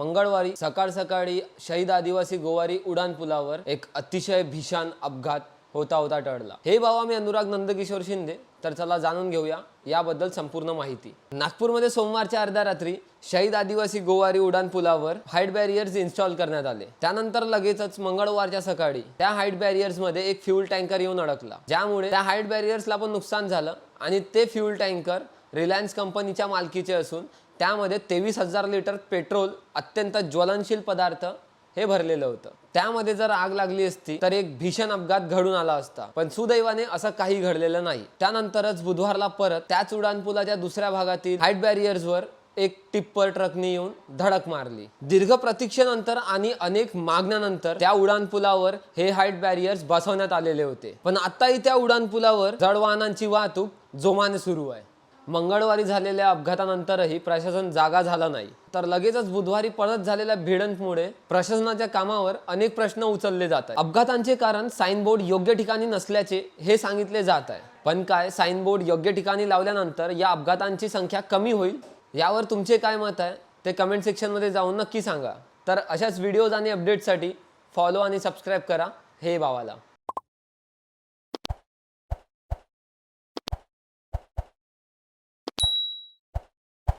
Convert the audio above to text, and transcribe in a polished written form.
मंगळवारी सकाळ सकाळी शहीद आदिवासी गोवारी उडान पुलावर एक अतिशय भीषण अपघात होता टळला। हे बाबा मी अनुराग नंदकिशोर शिंदे। तर चला जाणून घेऊया याबद्दल संपूर्ण माहिती। नागपूरमध्ये सोमवारच्या अर्ध्या रात्री शहीद आदिवासी गोवारी उडान पुलावर हाईट बॅरियर्स इन्स्टॉल करण्यात आले। त्यानंतर लगेचच मंगळवारच्या सकाळी त्या हाईट बॅरियर्स मध्ये एक फ्यूल टँकर येऊन अडकला, ज्यामुळे त्या हाईट बॅरियर्सला पण नुकसान झालं आणि ते फ्यूल टँकर रिलायन्स कंपनीच्या मालकीचे असून त्यामध्ये 23,000 लिटर पेट्रोल अत्यंत ज्वलनशील पदार्थ हे भरलेलं होतं। त्यामध्ये जर आग लागली असती तर एक भीषण अपघात घडून आला असता, पण सुदैवाने असं काही घडलेलं नाही। त्यानंतरच बुधवारला परत त्याच उडानपुलाच्या दुसऱ्या भागातील हाईट बॅरियर्सवर एक टिप्पर ट्रकने येऊन धडक मारली। दीर्घ प्रतीक्षेनंतर आणि अनेक मागण्यानंतर त्या उडानपुलावर हे हाईट बॅरियर्स बसवण्यात आलेले होते, पण आताही त्या उडानपुलावर जड वाहनांची वाहतूक जोमाने सुरू आहे। मंगळवारी झालेल्या अपघातानंतरही प्रशासन जागा झालं नाही, तर लगेचच बुधवारी परत झालेल्या भिडंतमुळे प्रशासनाच्या कामावर अनेक प्रश्न उचलले जात आहेत। अपघातांचे कारण साइन बोर्ड योग्य ठिकाणी नसल्याचे हे सांगितले जात आहे, पण काय साइन बोर्ड योग्य ठिकाणी लावल्यानंतर या अपघातांची संख्या कमी होईल? यावर तुमचे काय मत आहे ते कमेंट सेक्शन मध्ये जाऊन नक्की सांगा। तर अशाच व्हिडिओज आणि अपडेट्ससाठी फॉलो आणि सबस्क्राइब करा हे बावाला।